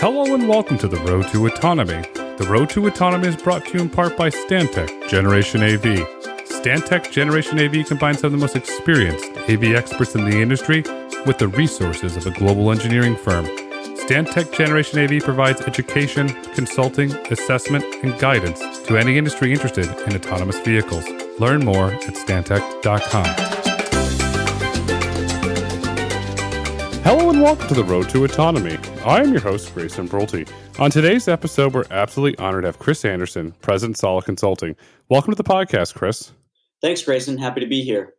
Hello and welcome to the Road to Autonomy. The Road to Autonomy is brought to you in part by Stantec Generation AV. Stantec Generation AV combines some of the most experienced AV experts in the industry with the resources of a global engineering firm. Stantec Generation AV provides education, consulting, assessment, and guidance to any industry interested in autonomous vehicles. Learn more at stantec.com. Hello and welcome to the Road to Autonomy. I am your host, Grayson Brulte. On today's episode, we're absolutely honored to have Chris Anderson, President Sala Consulting. Welcome to the podcast, Chris. Thanks, Grayson. Happy to be here.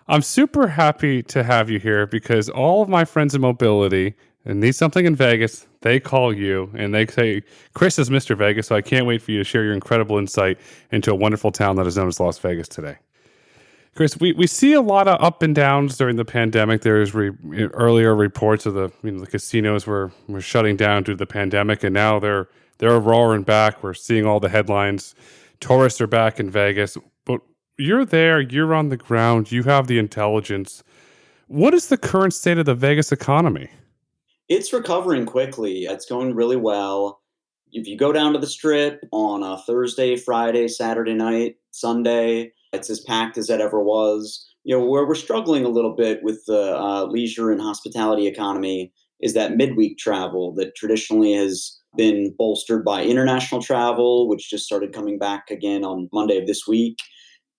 I'm super happy to have you here because all of my friends in mobility need something in Vegas. They call you and they say, Chris is Mr. Vegas, so I can't wait for you to share your incredible insight into a wonderful town that is known as Las Vegas today. Chris, we see a lot of up and downs during the pandemic. There's earlier reports of the casinos were shutting down due to the pandemic, and now they're roaring back. We're seeing all the headlines. Tourists are back in Vegas, but you're there. You're on the ground. You have the intelligence. What is the current state of the Vegas economy? It's recovering quickly. It's going really well. If you go down to the Strip on a Thursday, Friday, Saturday night, Sunday, it's as packed as it ever was. Where we're struggling a little bit with the leisure and hospitality economy is that midweek travel that traditionally has been bolstered by international travel, which just started coming back again on Monday of this week,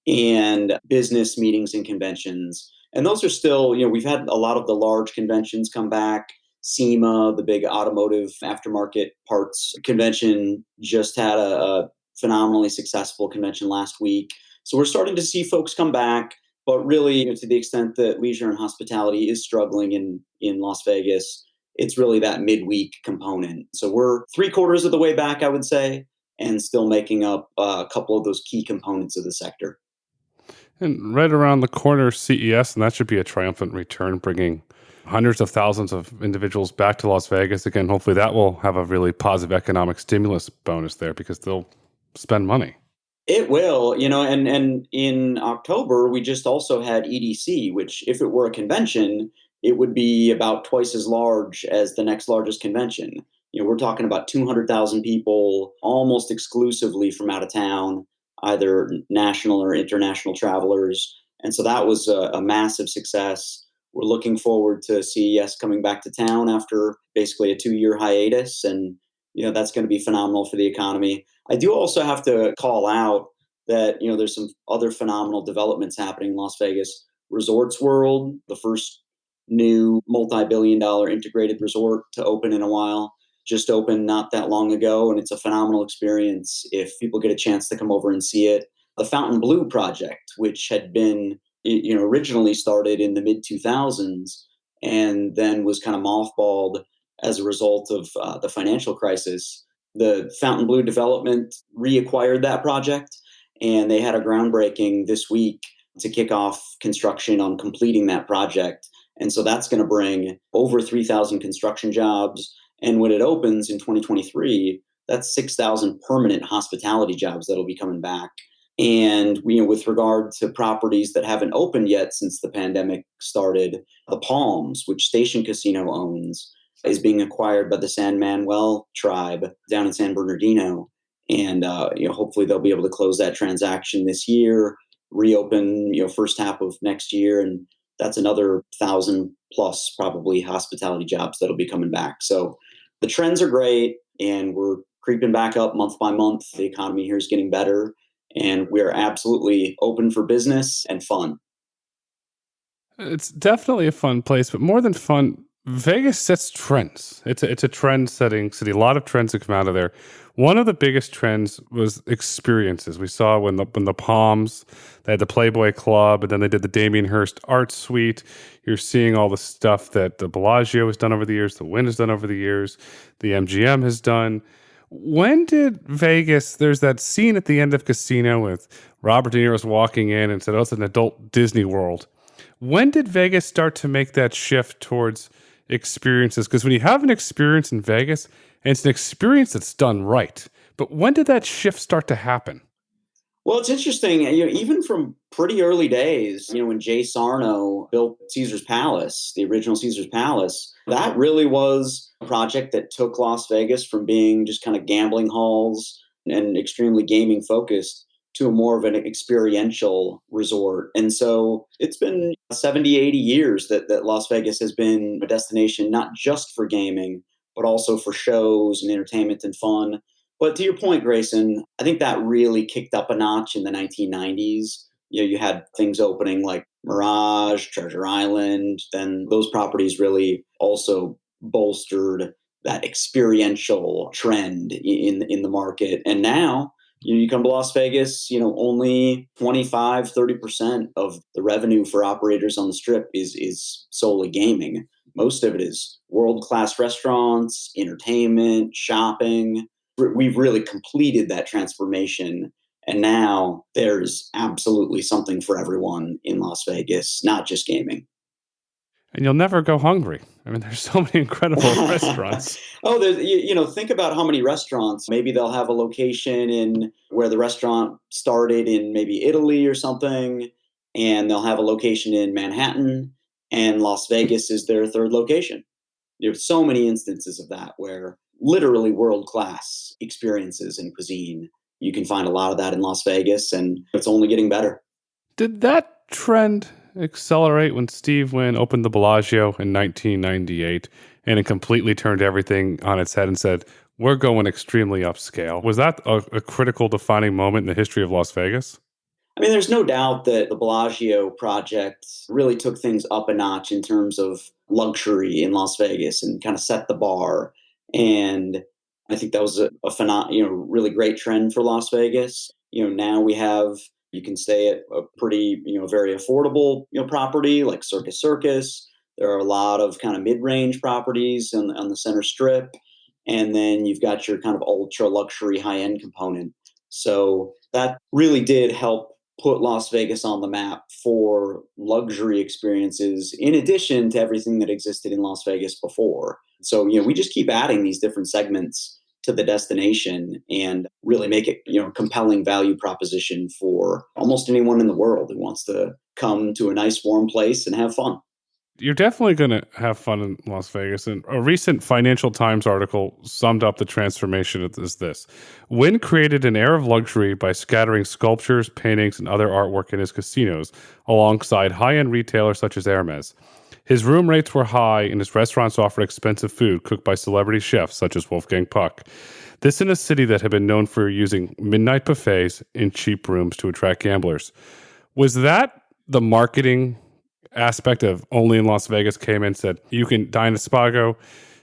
and business meetings and conventions. And those are still, we've had a lot of the large conventions come back. SEMA, the big automotive aftermarket parts convention, just had a phenomenally successful convention last week. So we're starting to see folks come back, but really, to the extent that leisure and hospitality is struggling in Las Vegas, it's really that midweek component. So we're 3/4 of the way back, I would say, and still making up a couple of those key components of the sector. And right around the corner, CES, and that should be a triumphant return, bringing hundreds of thousands of individuals back to Las Vegas. Again, hopefully that will have a really positive economic stimulus bonus there because they'll spend money. It will, and in October, we just also had EDC, which if it were a convention, it would be about twice as large as the next largest convention. We're talking about 200,000 people, almost exclusively from out of town, either national or international travelers. And so that was a massive success. We're looking forward to CES coming back to town after basically a 2-year hiatus. And, that's going to be phenomenal for the economy. I do also have to call out that, there's some other phenomenal developments happening in Las Vegas. Resorts World, the first new multi-billion-dollar integrated resort to open in a while, just opened not that long ago, and it's a phenomenal experience if people get a chance to come over and see it. The Fountain Blue project, which had been originally started in the mid-2000s and then was kind of mothballed as a result of the financial crisis. The Fountain Blue development reacquired that project, and they had a groundbreaking this week to kick off construction on completing that project. And so that's going to bring over 3,000 construction jobs. And when it opens in 2023, that's 6,000 permanent hospitality jobs that'll be coming back. And with regard to properties that haven't opened yet since the pandemic started, the Palms, which Station Casino owns, is being acquired by the San Manuel tribe down in San Bernardino. And hopefully they'll be able to close that transaction this year, reopen first half of next year. And that's another 1,000 plus probably hospitality jobs that'll be coming back. So the trends are great, and we're creeping back up month by month. The economy here is getting better, and we're absolutely open for business and fun. It's definitely a fun place, but more than fun, Vegas sets trends. It's a trend-setting city. A lot of trends that come out of there. One of the biggest trends was experiences. We saw when the Palms, they had the Playboy Club, and then they did the Damien Hirst Art Suite. You're seeing all the stuff that the Bellagio has done over the years, the Wynn has done over the years, the MGM has done. When did Vegas, there's that scene at the end of Casino with Robert De Niro's walking in and said, oh, it's an adult Disney World. When did Vegas start to make that shift towards experiences? Because when you have an experience in Vegas, and it's an experience that's done right, but when did that shift start to happen? Well, it's interesting, even from pretty early days, when Jay Sarno built Caesar's Palace, the original Caesar's Palace, that really was project that took Las Vegas from being just kind of gambling halls and extremely gaming focused to a more of an experiential resort. And so it's been 70, 80 years that Las Vegas has been a destination, not just for gaming, but also for shows and entertainment and fun. But to your point, Grayson, I think that really kicked up a notch in the 1990s. You had things opening like Mirage, Treasure Island. Then those properties really also bolstered that experiential trend in the market. And now, you come to Las Vegas, only 25-30% of the revenue for operators on the strip is solely gaming. Most of it is world-class restaurants, entertainment, shopping. We've really completed that transformation. And now there's absolutely something for everyone in Las Vegas, not just gaming. And you'll never go hungry. I mean, there's so many incredible restaurants. Oh, there's, think about how many restaurants. Maybe they'll have a location in where the restaurant started in maybe Italy or something, and they'll have a location in Manhattan, and Las Vegas is their third location. There's so many instances of that where literally world-class experiences in cuisine. You can find a lot of that in Las Vegas, and it's only getting better. Did that trend accelerate when Steve Wynn opened the Bellagio in 1998 and it completely turned everything on its head and said, we're going extremely upscale? Was that a critical defining moment in the history of Las Vegas? I mean, there's no doubt that the Bellagio project really took things up a notch in terms of luxury in Las Vegas and kind of set the bar. And I think that was a really great trend for Las Vegas. Now you can stay at a pretty, very affordable, property like Circus Circus. There are a lot of kind of mid-range properties on the center strip. And then you've got your kind of ultra luxury high-end component. So that really did help put Las Vegas on the map for luxury experiences, in addition to everything that existed in Las Vegas before. So, we just keep adding these different segments to the destination and really make it, a compelling value proposition for almost anyone in the world who wants to come to a nice warm place and have fun. You're definitely going to have fun in Las Vegas. And a recent Financial Times article summed up the transformation as this. Wynn created an air of luxury by scattering sculptures, paintings, and other artwork in his casinos, alongside high-end retailers such as Hermes. His room rates were high, and his restaurants offered expensive food cooked by celebrity chefs such as Wolfgang Puck. This in a city that had been known for using midnight buffets in cheap rooms to attract gamblers. Was that the marketing aspect of only in Las Vegas came in and said, you can dine at Spago,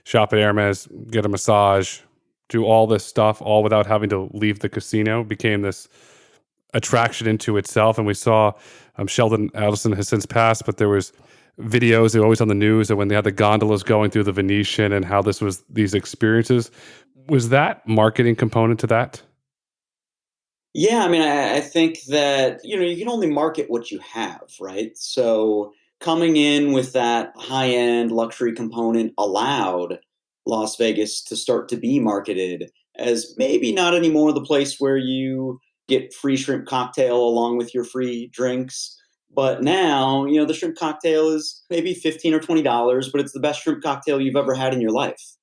shop at Hermes, get a massage, do all this stuff, all without having to leave the casino, became this attraction into itself. And we saw Sheldon Adelson has since passed, but there was videos, they were always on the news, and when they had the gondolas going through the Venetian and how this was these experiences. Was that marketing component to that? Yeah, I mean, I think that, you can only market what you have, right? So coming in with that high-end luxury component allowed Las Vegas to start to be marketed as maybe not anymore the place where you get free shrimp cocktail along with your free drinks. But now, the shrimp cocktail is maybe $15 or $20, but it's the best shrimp cocktail you've ever had in your life.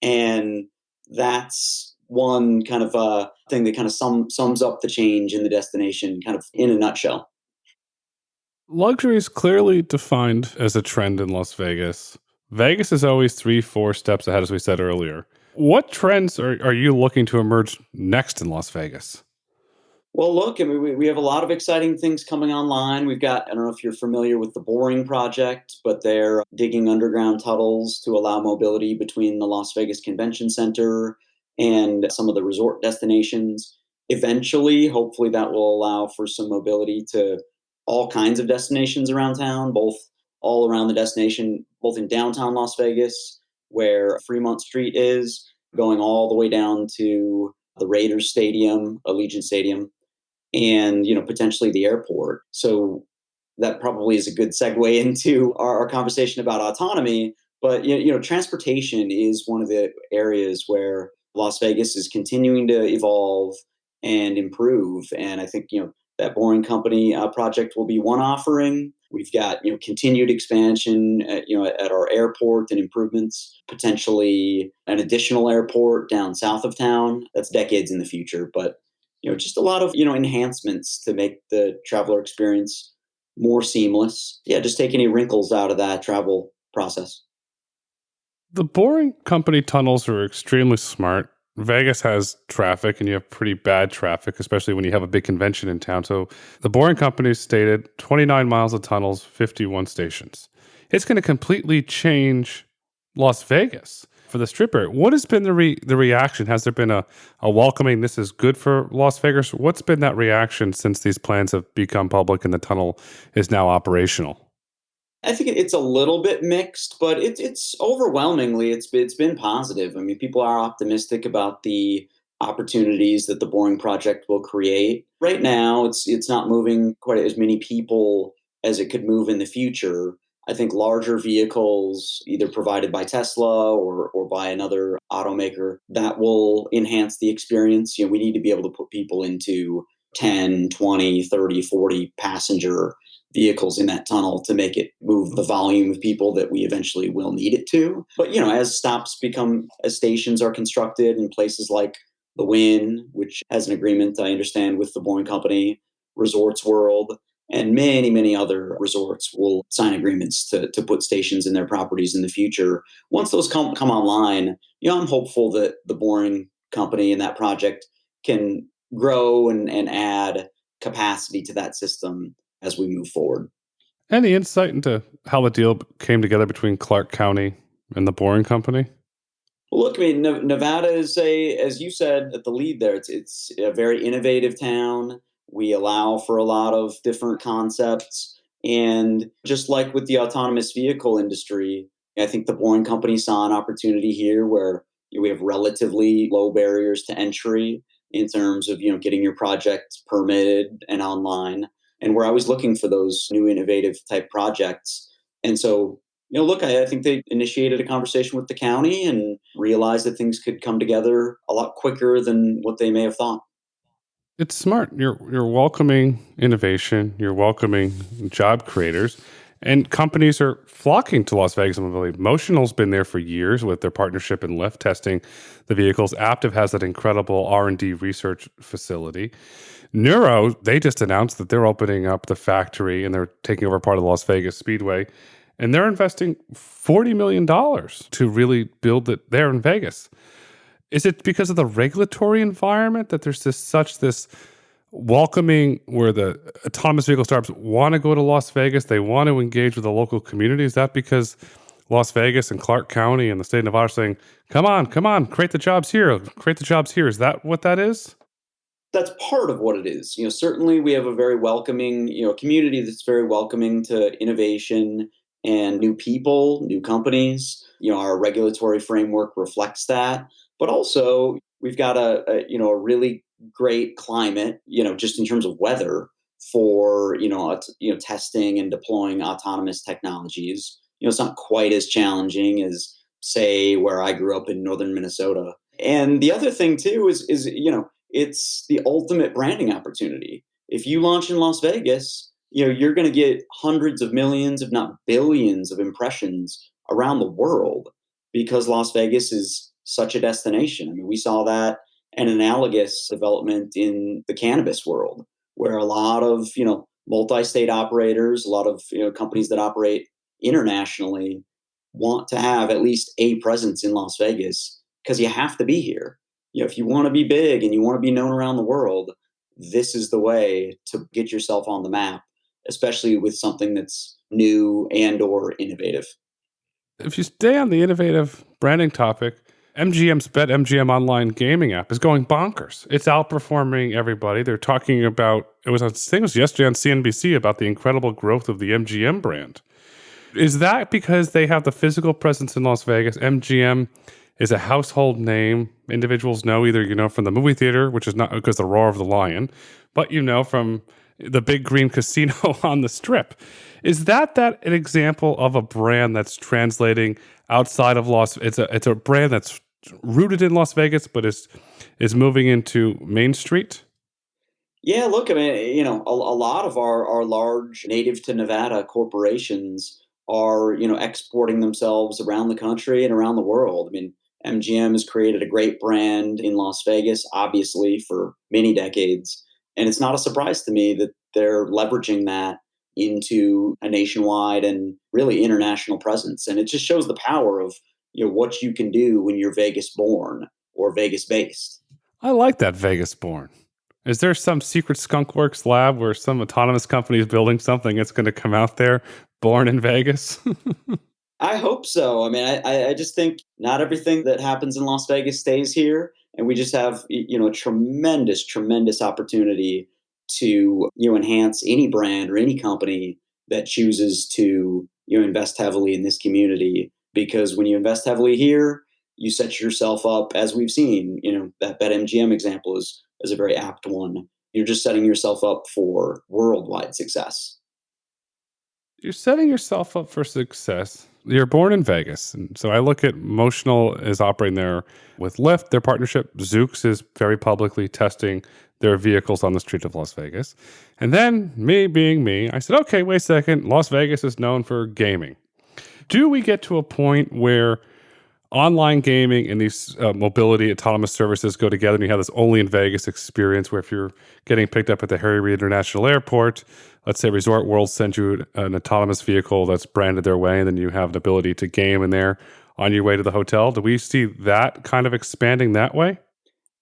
And that's one kind of thing that kind of sums up the change in the destination kind of in a nutshell. Luxury is clearly defined as a trend in Las Vegas. Vegas is always 3-4 steps ahead, as we said earlier. What trends are you looking to emerge next in Las Vegas? Well, look, I mean, we have a lot of exciting things coming online. We've got, I don't know if you're familiar with the Boring Project, but they're digging underground tunnels to allow mobility between the Las Vegas Convention Center and some of the resort destinations. Eventually, hopefully, that will allow for some mobility to all kinds of destinations around town, both all around the destination, both in downtown Las Vegas, where Fremont Street is, going all the way down to the Raiders Stadium, Allegiant Stadium, and potentially the airport. So that probably is a good segue into our conversation about autonomy. But transportation is one of the areas where Las Vegas is continuing to evolve and improve. And I think that Boring Company project will be one offering. We've got, continued expansion at our airport and improvements, potentially an additional airport down south of town. That's decades in the future, but just a lot of enhancements to make the traveler experience more seamless. Yeah, just take any wrinkles out of that travel process. The boring company tunnels are extremely smart. Vegas has traffic, and you have pretty bad traffic, especially when you have a big convention in town. So the boring company stated 29 miles of tunnels, 51 stations. It's going to completely change Las Vegas for the strip area. What has been the reaction? Has there been a welcoming, this is good for Las Vegas? What's been that reaction since these plans have become public and the tunnel is now operational? I think it's a little bit mixed, but it's overwhelmingly it's been positive. I mean, people are optimistic about the opportunities that the Boring project will create. Right now, it's not moving quite as many people as it could move in the future. I think larger vehicles, either provided by Tesla or by another automaker, that will enhance the experience. We need to be able to put people into 10, 20, 30, 40 passenger vehicles in that tunnel to make it move the volume of people that we eventually will need it to. But, as stations are constructed in places like the Wynn, which has an agreement, I understand, with the Boeing Company, Resorts World, and many, many other resorts will sign agreements to put stations in their properties in the future. Once those come online, I'm hopeful that the Boring Company and that project can grow and add capacity to that system as we move forward. Any insight into how the deal came together between Clark County and the Boring Company? Well, look, I mean, Nevada is as you said at the lead there, it's a very innovative town. We allow for a lot of different concepts. And just like with the autonomous vehicle industry, I think the Boring Company saw an opportunity here where we have relatively low barriers to entry in terms of, getting your project permitted and online. And we're always looking for those new innovative type projects. And so, look, I think they initiated a conversation with the county and realized that things could come together a lot quicker than what they may have thought. It's smart. You're welcoming innovation. You're welcoming job creators, and companies are flocking to Las Vegas. I believe Motional's been there for years with their partnership in Lyft testing the vehicles. Aptiv has that incredible R&D research facility. Neuro, they just announced that they're opening up the factory and they're taking over part of the Las Vegas Speedway, and they're investing $40 million to really build it there in Vegas. Is it because of the regulatory environment that there's this welcoming where the autonomous vehicle startups want to go to Las Vegas? They want to engage with the local community. Is that because Las Vegas and Clark County and the state of Nevada are saying, come on, create the jobs here. Is that what that is? That's part of what it is. Certainly we have a very welcoming, community that's very welcoming to innovation and new people, new companies. Our regulatory framework reflects that. But also, we've got a really great climate, just in terms of weather for testing and deploying autonomous technologies. It's not quite as challenging as, say, where I grew up in northern Minnesota. And the other thing too is it's the ultimate branding opportunity. If you launch in Las Vegas, you're going to get hundreds of millions, if not billions, of impressions around the world because Las Vegas is such a destination. I mean, we saw that an analogous development in the cannabis world, where a lot of multi-state operators, a lot of companies that operate internationally want to have at least a presence in Las Vegas because you have to be here. If you want to be big and you want to be known around the world, this is the way to get yourself on the map, especially with something that's new and or innovative. If you stay on the innovative branding topic, MGM's BetMGM online gaming app is going bonkers. It's outperforming everybody. They're talking about, it was yesterday on CNBC about the incredible growth of the MGM brand. Is that because they have the physical presence in Las Vegas? MGM is a household name. Individuals know either, from the movie theater, which is not because the roar of the lion, but from the big green casino on the strip. Is that an example of a brand that's translating outside of it's a brand that's rooted in Las Vegas, but is moving into Main Street? Yeah, look, I mean, a lot of our large native to Nevada corporations are, exporting themselves around the country and around the world. I mean, MGM has created a great brand in Las Vegas, obviously, for many decades. And it's not a surprise to me that they're leveraging that into a nationwide and really international presence. And it just shows the power of, what you can do when you're Vegas born or Vegas based. I like that Vegas born. Is there some secret skunkworks lab where some autonomous company is building something that's going to come out there born in Vegas? I hope so. I mean, I just think not everything that happens in Las Vegas stays here, and we just have a tremendous, tremendous opportunity to enhance any brand or any company that chooses to invest heavily in this community. Because when you invest heavily here, you set yourself up, as we've seen. That MGM example is a very apt one. You're just setting yourself up for worldwide success. You're setting yourself up for success. You're born in Vegas. And so I look at Motional is operating there with Lyft, their partnership. Zoox is very publicly testing their vehicles on the street of Las Vegas. And then, me being me, I said, okay, wait a second. Las Vegas is known for gaming. Do we get to a point where online gaming and these mobility autonomous services go together and you have this only in Vegas experience where if you're getting picked up at the Harry Reid International Airport, let's say Resort World sends you an autonomous vehicle that's branded their way, and then you have the ability to game in there on your way to the hotel? Do we see that kind of expanding that way?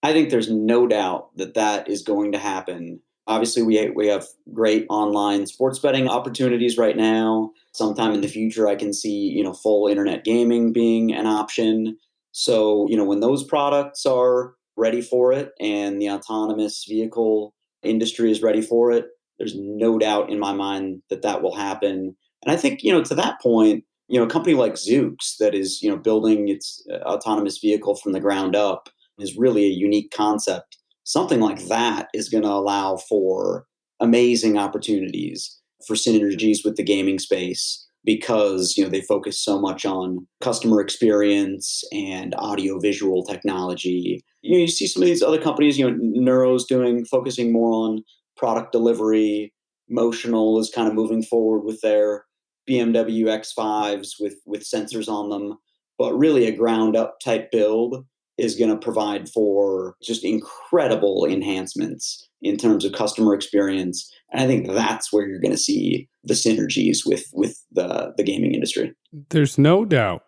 I think there's no doubt that that is going to happen. Obviously, we have great online sports betting opportunities right now. Sometime in the future, I can see full internet gaming being an option. So when those products are ready for it and the autonomous vehicle industry is ready for it, there's no doubt in my mind that that will happen. And I think to that point, a company like Zoox that is building its autonomous vehicle from the ground up is really a unique concept. Something like that is going to allow for amazing opportunities for synergies with the gaming space because they focus so much on customer experience and audio visual technology. You see some of these other companies, Neuro's focusing more on product delivery. Motional is kind of moving forward with their BMW X5s with sensors on them, but really a ground up type build is going to provide for just incredible enhancements in terms of customer experience. And I think that's where you're going to see the synergies with the gaming industry. There's no doubt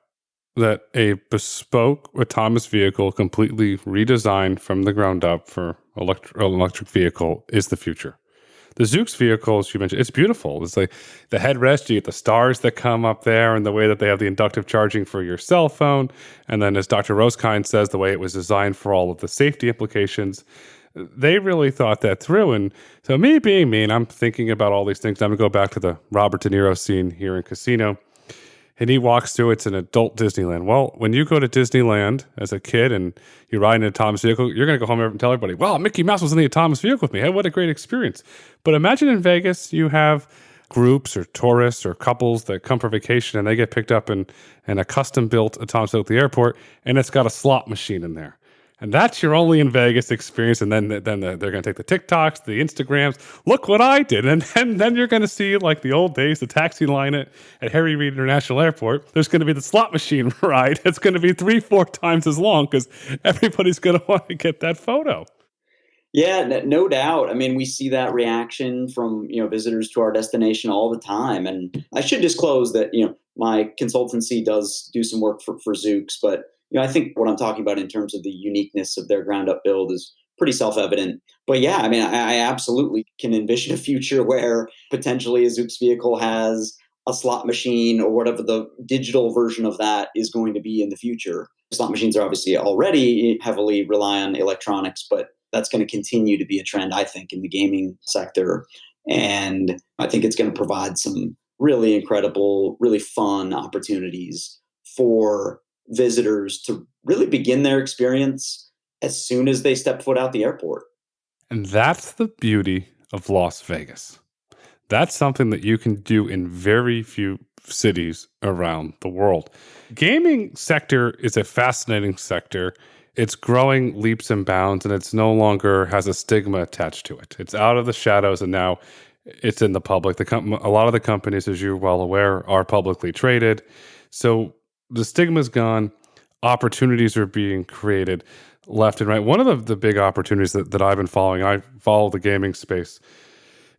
that a bespoke autonomous vehicle completely redesigned from the ground up for electric vehicle is the future. The Zoox vehicles you mentioned, it's beautiful. It's like the headrest, you get the stars that come up there, and the way that they have the inductive charging for your cell phone. And then, as Dr. Rosekind says, the way it was designed for all of the safety implications. They really thought that through. And so, me being me, and I'm thinking about all these things. I'm going to go back to the Robert De Niro scene here in Casino. And he walks through, it's an adult Disneyland. Well, when you go to Disneyland as a kid and you ride in an autonomous vehicle, you're going to go home and tell everybody, wow, Mickey Mouse was in the autonomous vehicle with me. Hey, what a great experience. But imagine in Vegas, you have groups or tourists or couples that come for vacation and they get picked up in a custom built autonomous vehicle at the airport, and it's got a slot machine in there. And that's your only in Vegas experience. And then they're going to take the TikToks, the Instagrams. Look what I did. And then you're going to see, like the old days, the taxi line at Harry Reid International Airport. There's going to be the slot machine ride. It's going to be 3-4 times as long because everybody's going to want to get that photo. Yeah, no doubt. I mean, we see that reaction from visitors to our destination all the time. And I should disclose that my consultancy does do some work for Zoox, but I think what I'm talking about in terms of the uniqueness of their ground up build is pretty self evident. But yeah, I mean, I absolutely can envision a future where potentially a Zoox vehicle has a slot machine or whatever the digital version of that is going to be in the future. Slot machines are obviously already heavily rely on electronics, but that's going to continue to be a trend, I think, in the gaming sector. And I think it's going to provide some really incredible, really fun opportunities for visitors to really begin their experience as soon as they step foot out the airport. And that's the beauty of Las Vegas. That's something that you can do in very few cities around the world. Gaming sector is a fascinating sector. It's growing leaps and bounds, and it's no longer has a stigma attached to it. It's out of the shadows, and now it's in the public. A lot of the companies, as you're well aware, are publicly traded. So the stigma's gone. Opportunities are being created left and right. One of the big opportunities that I've been following, I follow the gaming space,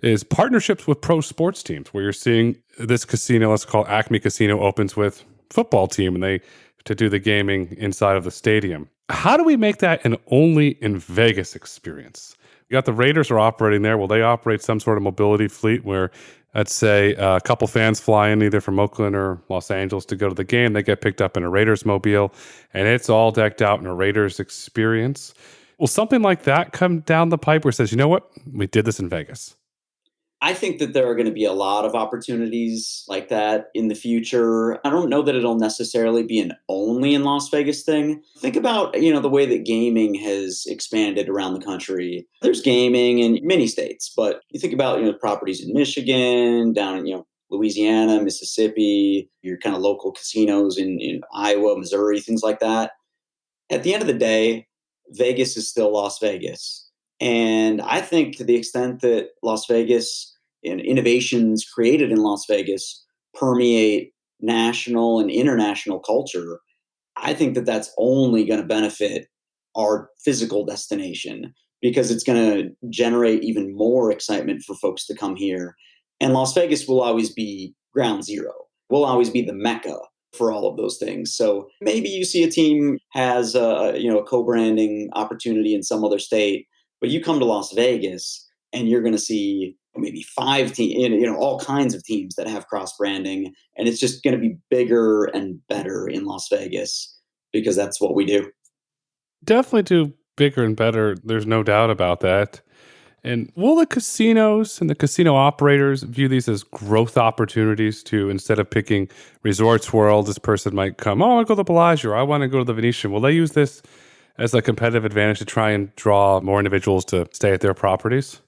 is partnerships with pro sports teams, where you're seeing this casino, let's call Acme Casino, opens with football team, and they to do the gaming inside of the stadium. How do we make that an only in Vegas experience? You got the Raiders are operating there. Will they operate some sort of mobility fleet where, let's say, a couple fans fly in either from Oakland or Los Angeles to go to the game, they get picked up in a Raiders mobile, and it's all decked out in a Raiders experience? Will something like that come down the pipe where it says, you know what, we did this in Vegas? I think that there are going to be a lot of opportunities like that in the future. I don't know that it'll necessarily be an only in Las Vegas thing. Think about, the way that gaming has expanded around the country. There's gaming in many states, but you think about, properties in Michigan, down in, Louisiana, Mississippi, your kind of local casinos in Iowa, Missouri, things like that. At the end of the day, Vegas is still Las Vegas. And I think to the extent that Las Vegas and innovations created in Las Vegas permeate national and international culture, I think that that's only going to benefit our physical destination because it's going to generate even more excitement for folks to come here. And Las Vegas will always be ground zero. Will always be the mecca for all of those things. So maybe you see a team has a co-branding opportunity in some other state, but you come to Las Vegas and you're going to see maybe 5 teams, all kinds of teams that have cross branding, and it's just going to be bigger and better in Las Vegas because that's what we do. Definitely do bigger and better. There's no doubt about that. And will the casinos and the casino operators view these as growth opportunities to, instead of picking Resorts World, this person might come, I want to go to the Bellagio, or I want to go to the Venetian. Will they use this as a competitive advantage to try and draw more individuals to stay at their properties?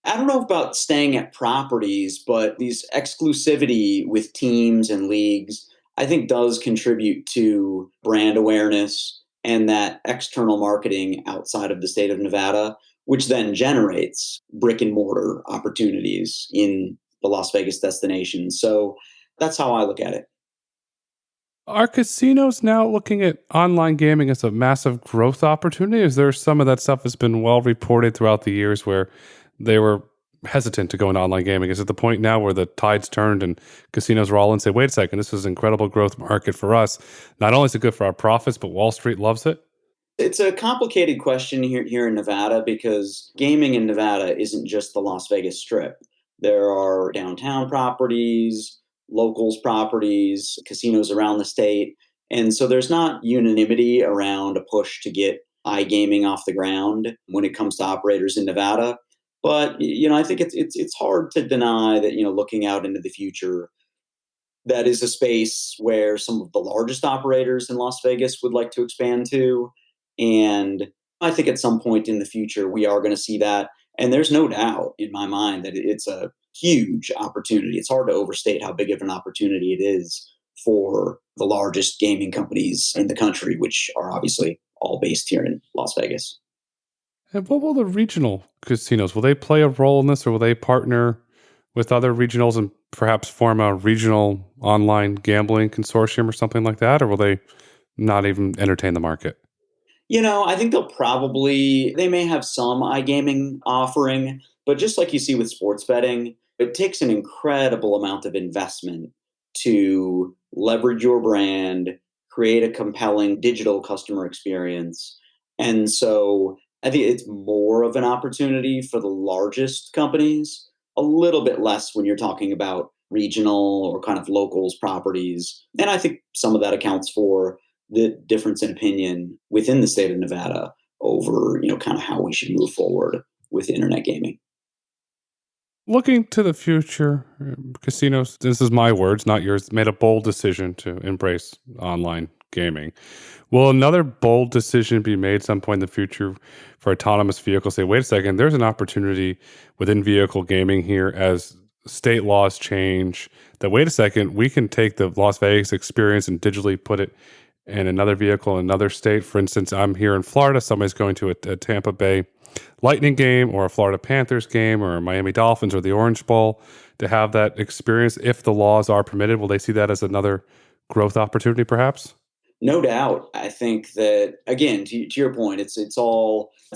I don't know about staying at properties, but these exclusivity with teams and leagues, I think does contribute to brand awareness and that external marketing outside of the state of Nevada, which then generates brick and mortar opportunities in the Las Vegas destination. So that's how I look at it. Are casinos now looking at online gaming as a massive growth opportunity? Is there some of that stuff that's been well reported throughout the years where they were hesitant to go into online gaming? Is it the point now where the tide's turned and casinos are all in and say, wait a second, this is an incredible growth market for us. Not only is it good for our profits, but Wall Street loves it? It's a complicated question here in Nevada because gaming in Nevada isn't just the Las Vegas Strip. There are downtown properties, locals properties, casinos around the state. And so there's not unanimity around a push to get iGaming off the ground when it comes to operators in Nevada. But I think it's hard to deny that looking out into the future, that is a space where some of the largest operators in Las Vegas would like to expand to. And I think at some point in the future, we are going to see that. And there's no doubt in my mind that it's a huge opportunity. It's hard to overstate how big of an opportunity it is for the largest gaming companies in the country, which are obviously all based here in Las Vegas. And what will the regional casinos, will they play a role in this, or will they partner with other regionals and perhaps form a regional online gambling consortium or something like that? Or will they not even entertain the market? I think they may have some iGaming offering, but just like you see with sports betting, it takes an incredible amount of investment to leverage your brand, create a compelling digital customer experience. And so I think it's more of an opportunity for the largest companies, a little bit less when you're talking about regional or kind of locals properties. And I think some of that accounts for the difference in opinion within the state of Nevada over, kind of how we should move forward with internet gaming. Looking to the future, casinos, this is my words, not yours, made a bold decision to embrace online gaming. Will another bold decision be made some point in the future for autonomous vehicles? Say, wait a second, there's an opportunity within vehicle gaming here as state laws change, that wait a second, we can take the Las Vegas experience and digitally put it in another vehicle in another state. For instance, I'm here in Florida, somebody's going to a Tampa Bay Lightning game or a Florida Panthers game or a Miami Dolphins or the Orange Bowl, to have that experience. If the laws are permitted, will they see that as another growth opportunity perhaps? No doubt. I think that, again, to your point, it's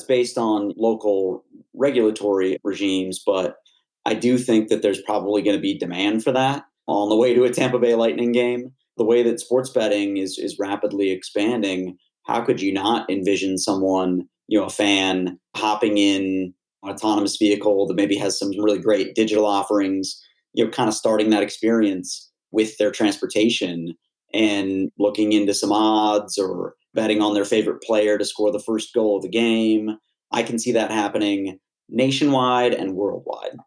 based on local regulatory regimes, but I do think that there's probably going to be demand for that on the way to a Tampa Bay Lightning game. The way that sports betting is rapidly expanding, how could you not envision someone, a fan hopping in an autonomous vehicle that maybe has some really great digital offerings, kind of starting that experience with their transportation and looking into some odds or betting on their favorite player to score the first goal of the game. I can see that happening nationwide and worldwide.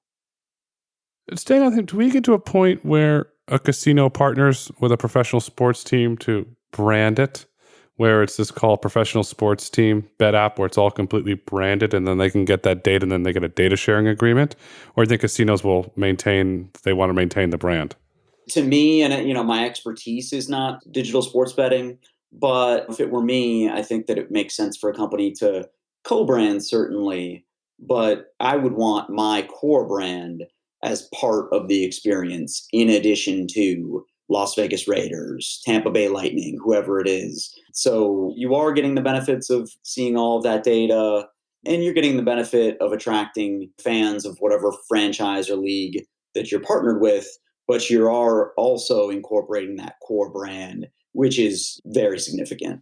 Staying on him, do we get to a point where a casino partners with a professional sports team to brand it, where it's just called professional sports team bet app, where it's all completely branded, and then they can get that data and then they get a data sharing agreement? Or do you think casinos will they want to maintain the brand? To me, and my expertise is not digital sports betting, but if it were me, I think that it makes sense for a company to co-brand, certainly, but I would want my core brand as part of the experience in addition to Las Vegas Raiders, Tampa Bay Lightning, whoever it is. So you are getting the benefits of seeing all of that data, and you're getting the benefit of attracting fans of whatever franchise or league that you're partnered with, but you are also incorporating that core brand, which is very significant.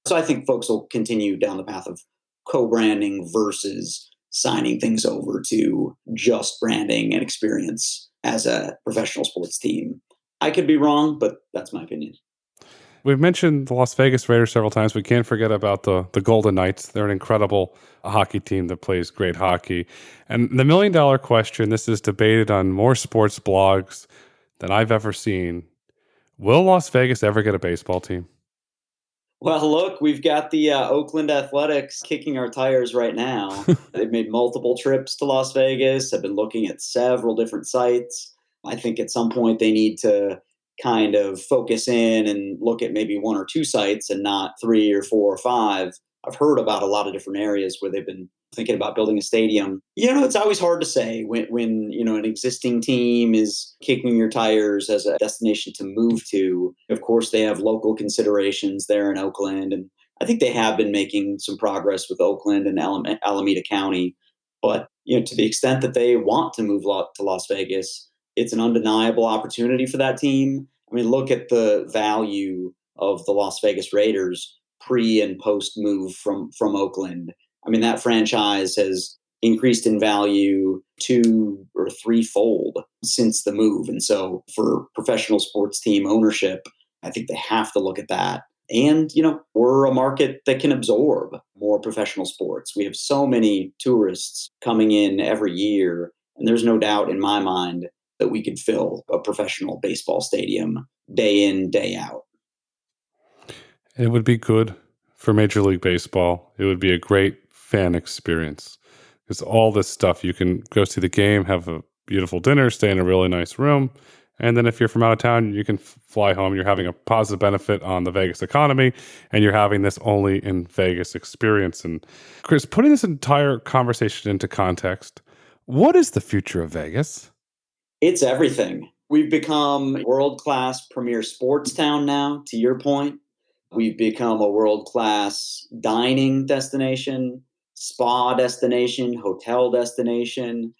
So I think folks will continue down the path of co-branding versus signing things over to just branding and experience as a professional sports team. I could be wrong, but that's my opinion. We've mentioned the Las Vegas Raiders several times. We can't forget about the Golden Knights. They're an incredible hockey team that plays great hockey. And the $1 million question, this is debated on more sports blogs than I've ever seen. Will Las Vegas ever get a baseball team? Well, look, we've got the Oakland Athletics kicking our tires right now. They've made multiple trips to Las Vegas, have been looking at several different sites. I think at some point they need to kind of focus in and look at maybe one or two sites and not three or four or five. I've heard about a lot of different areas where they've been thinking about building a stadium. It's always hard to say when an existing team is kicking your tires as a destination to move to. Of course, they have local considerations there in Oakland, and I think they have been making some progress with Oakland and Alameda County. But to the extent that they want to move to Las Vegas, it's an undeniable opportunity for that team. I mean, look at the value of the Las Vegas Raiders pre and post move from Oakland. I mean, that franchise has increased in value two or threefold since the move. And so for professional sports team ownership, I think they have to look at that. And, we're a market that can absorb more professional sports. We have so many tourists coming in every year. And there's no doubt in my mind that we could fill a professional baseball stadium day in, day out. It would be good for Major League Baseball. It would be a great fan experience because all this stuff, you can go see the game, have a beautiful dinner, stay in a really nice room. And then if you're from out of town, you can fly home. You're having a positive benefit on the Vegas economy, and you're having this only in Vegas experience. And Chris, putting this entire conversation into context, what is the future of Vegas? It's everything. We've become world-class premier sports town now, to your point. We've become a world-class dining destination, spa destination, hotel destination.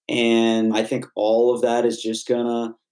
And I think all of that is just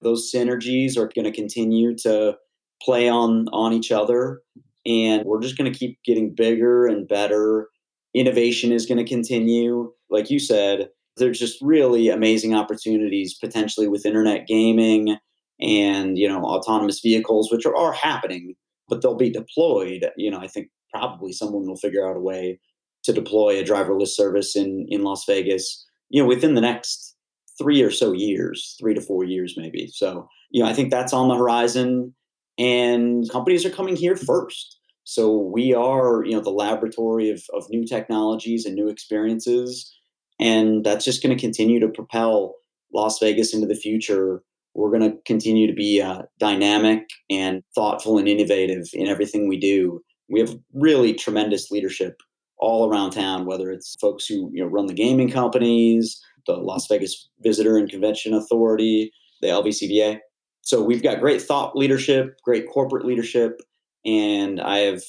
those synergies are gonna continue to play on each other. And we're just gonna keep getting bigger and better. Innovation is gonna continue. Like you said, there's just really amazing opportunities potentially with internet gaming and, autonomous vehicles, which are happening, but they'll be deployed. I think probably someone will figure out a way to deploy a driverless service in Las Vegas, within the next 3 to 4 years, maybe. So, I think that's on the horizon, and companies are coming here first. So we are, the laboratory of new technologies and new experiences. And that's just going to continue to propel Las Vegas into the future, we're going to continue to be dynamic and thoughtful and innovative in everything we do. We have really tremendous leadership all around town, whether it's folks who run the gaming companies, the Las Vegas Visitor and Convention Authority, the LVCVA. So we've got great thought leadership, great corporate leadership, and I have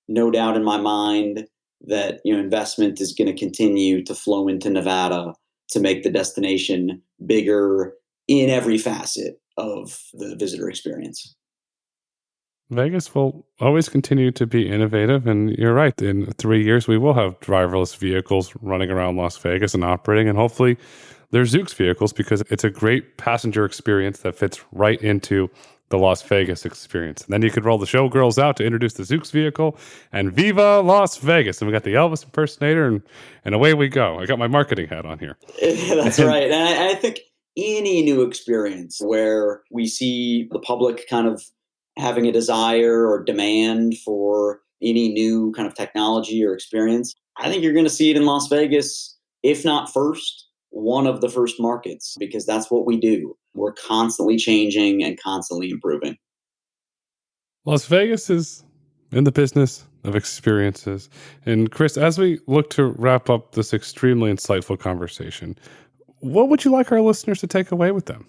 no doubt in my mind that investment is going to continue to flow into Nevada to make the destination bigger in every facet of the visitor experience. Vegas will always continue to be innovative, and you're right. In 3 years, we will have driverless vehicles running around Las Vegas and operating, and hopefully they're Zoox vehicles because it's a great passenger experience that fits right into the Las Vegas experience. And then you could roll the showgirls out to introduce the Zoox vehicle, and Viva Las Vegas. And we got the Elvis impersonator, and away we go. I got my marketing hat on here. That's right. And I think any new experience where we see the public kind of having a desire or demand for any new kind of technology or experience, I think you're going to see it in Las Vegas, if not first, one of the first markets, because that's what we do. We're constantly changing and constantly improving. Las Vegas is in the business of experiences. And Chris, as we look to wrap up this extremely insightful conversation, what would you like our listeners to take away with them?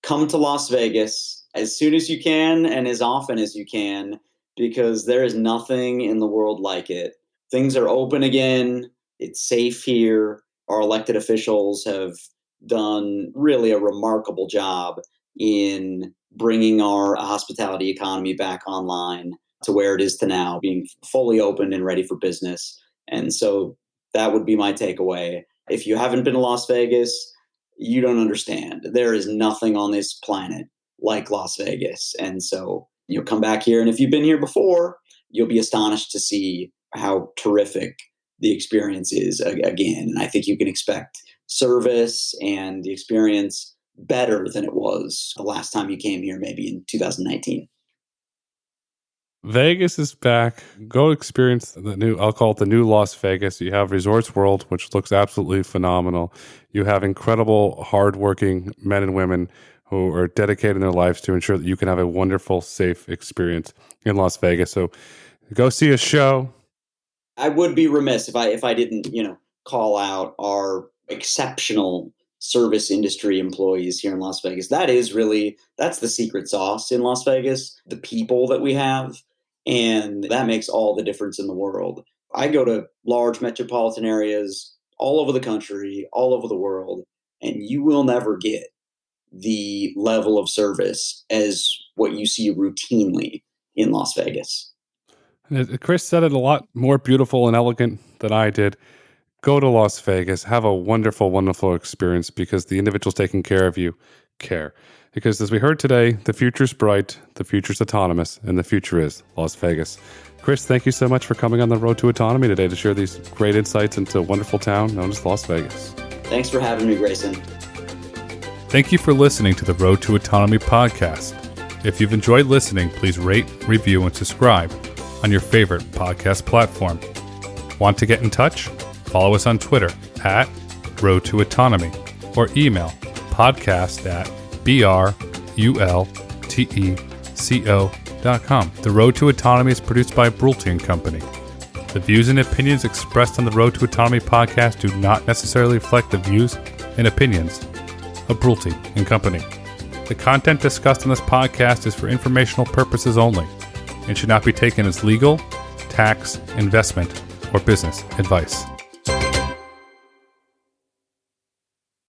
Come to Las Vegas as soon as you can and as often as you can, because there is nothing in the world like it. Things are open again. It's safe here. Our elected officials have done really a remarkable job in bringing our hospitality economy back online to where it is to now, being fully open and ready for business. And so that would be my takeaway. If you haven't been to Las Vegas, you don't understand. There is nothing on this planet like Las Vegas. And so you'll come back here. And if you've been here before, you'll be astonished to see how terrific the experience is again. And I think you can expect service and the experience better than it was the last time you came here, maybe in 2019. Vegas is back. Go experience I'll call it the new Las Vegas. You have Resorts World, which looks absolutely phenomenal. You have incredible, hardworking men and women who are dedicating their lives to ensure that you can have a wonderful, safe experience in Las Vegas. So go see a show. I would be remiss if I didn't, call out our exceptional service industry employees here in Las Vegas. That's the secret sauce in Las Vegas, the people that we have. And that makes all the difference in the world. I go to large metropolitan areas all over the country, all over the world, and you will never get the level of service as what you see routinely in Las Vegas. Chris said it a lot more beautiful and elegant than I did. Go to Las Vegas, have a wonderful, wonderful experience because the individuals taking care of you care. Because as we heard today, the future's bright, the future's autonomous, and the future is Las Vegas. Chris, thank you so much for coming on the Road to Autonomy today to share these great insights into a wonderful town known as Las Vegas. Thanks for having me, Grayson. Thank you for listening to the Road to Autonomy podcast. If you've enjoyed listening, please rate, review, and subscribe on your favorite podcast platform. Want to get in touch? Follow us on Twitter at Road to Autonomy or email podcast@brulteco.com. The Road to Autonomy is produced by Brulte & Company. The views and opinions expressed on the Road to Autonomy podcast do not necessarily reflect the views and opinions of Brulte & Company. The content discussed on this podcast is for informational purposes only and should not be taken as legal, tax, investment, or business advice.